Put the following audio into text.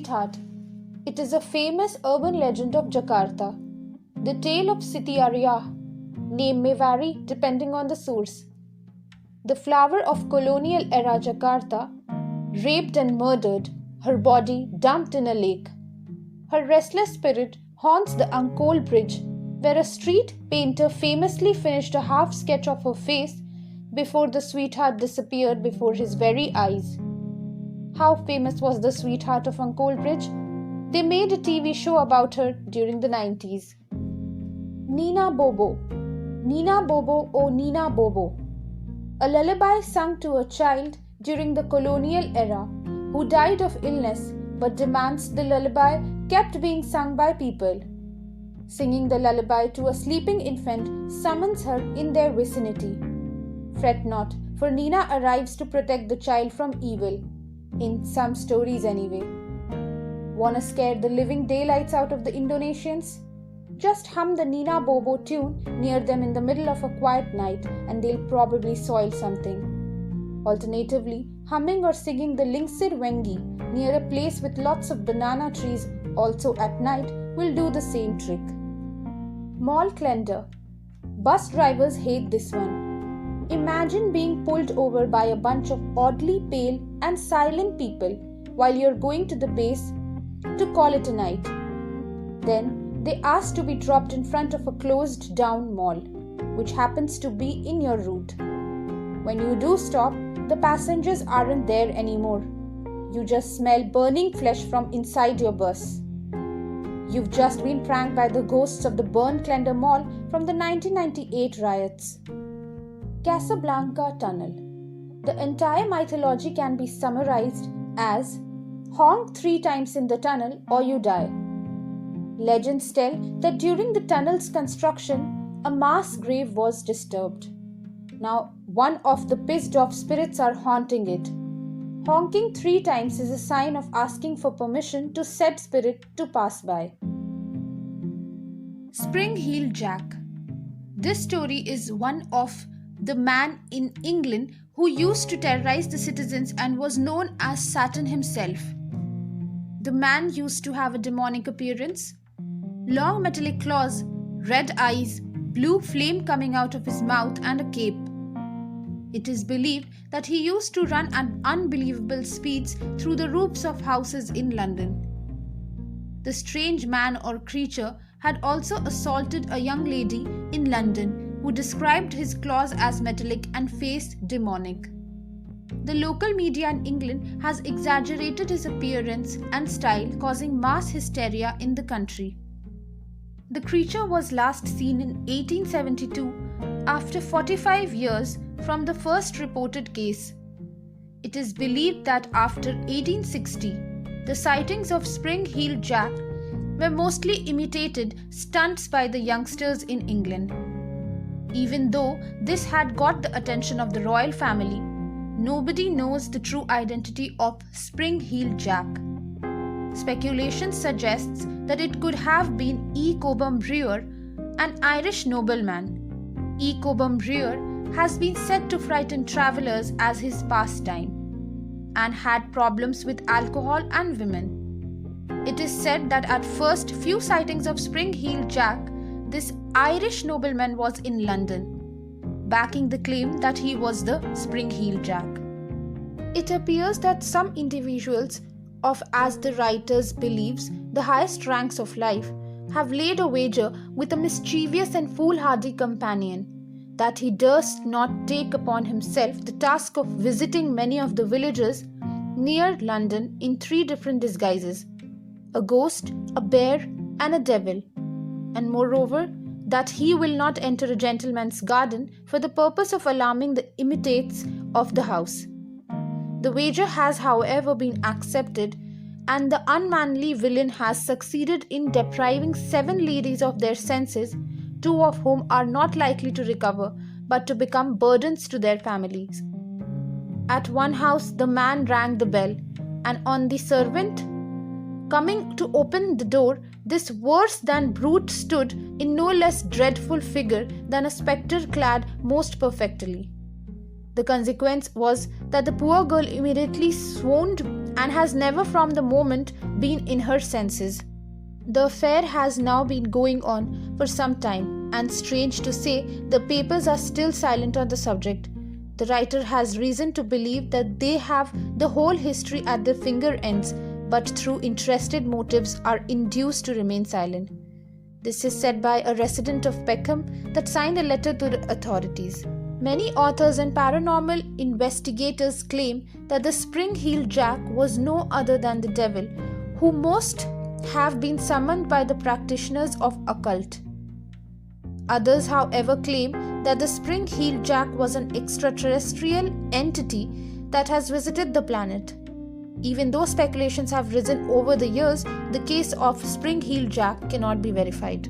Sweetheart. It is a famous urban legend of Jakarta. The tale of Siti Arya, name may vary depending on the source. The flower of colonial era Jakarta, raped and murdered, her body dumped in a lake. Her restless spirit haunts the Angkol Bridge, where a street painter famously finished a half sketch of her face before the sweetheart disappeared before his very eyes. How famous was the sweetheart of Angkol Bridge? They made a TV show about her during the 90s. Nina Bobo. Nina Bobo, oh Nina Bobo. A lullaby sung to a child during the colonial era who died of illness but demands the lullaby kept being sung by people. Singing the lullaby to a sleeping infant summons her in their vicinity. Fret not, for Nina arrives to protect the child from evil. In some stories anyway. Wanna scare the living daylights out of the Indonesians? Just hum the Nina Bobo tune near them in the middle of a quiet night and they'll probably soil something. Alternatively, humming or singing the Lingsir Wengi near a place with lots of banana trees also at night will do the same trick. Mall Clender. Bus drivers hate this one. Imagine being pulled over by a bunch of oddly pale and silent people while you're going to the base to call it a night. Then they ask to be dropped in front of a closed down mall, which happens to be in your route. When you do stop, the passengers aren't there anymore. You just smell burning flesh from inside your bus. You've just been pranked by the ghosts of the burned Clender Mall from the 1998 riots. Casablanca Tunnel. The entire mythology can be summarized as honk 3 times in the tunnel or you die. Legends tell that during the tunnel's construction, a mass grave was disturbed. Now, one of the pissed off spirits are haunting it. Honking 3 times is a sign of asking for permission to said spirit to pass by. Spring Heel Jack. This story is one of the man in England who used to terrorize the citizens and was known as Satan himself. The man used to have a demonic appearance, long metallic claws, red eyes, blue flame coming out of his mouth and a cape. It is believed that he used to run at unbelievable speeds through the roofs of houses in London. The strange man or creature had also assaulted a young lady in London who described his claws as metallic and face demonic. The local media in England has exaggerated his appearance and style, causing mass hysteria in the country. The creature was last seen in 1872 after 45 years from the first reported case. It is believed that after 1860, the sightings of Spring Heel Jack were mostly imitated stunts by the youngsters in England. Even though this had got the attention of the royal family, nobody knows the true identity of Spring Heel Jack. Speculation suggests that it could have been E. Cobham Brewer, an Irish nobleman. E. Cobham Brewer has been said to frighten travelers as his pastime and had problems with alcohol and women. It is said that at first few sightings of Spring Heel Jack, this Irish nobleman was in London, backing the claim that he was the Spring Heel Jack. It appears that some individuals of, as the writers believes, the highest ranks of life, have laid a wager with a mischievous and foolhardy companion, that he durst not take upon himself the task of visiting many of the villages near London in 3 different disguises: a ghost, a bear, and a devil. And moreover, that he will not enter a gentleman's garden for the purpose of alarming the imitates of the house. The wager has, however, been accepted, and the unmanly villain has succeeded in depriving 7 ladies of their senses, 2 of whom are not likely to recover, but to become burdens to their families. At one house, the man rang the bell, and on the servant coming to open the door, this worse than brute stood in no less dreadful figure than a spectre clad most perfectly. The consequence was that the poor girl immediately swooned and has never from the moment been in her senses. The affair has now been going on for some time, and strange to say, the papers are still silent on the subject. The writer has reason to believe that they have the whole history at their finger ends, but through interested motives are induced to remain silent. This is said by a resident of Peckham that signed a letter to the authorities. Many authors and paranormal investigators claim that the spring-heeled Jack was no other than the devil, who most have been summoned by the practitioners of occult. Others, however, claim that the spring-heeled Jack was an extraterrestrial entity that has visited the planet. Even though speculations have risen over the years, the case of spring-heeled Jack cannot be verified.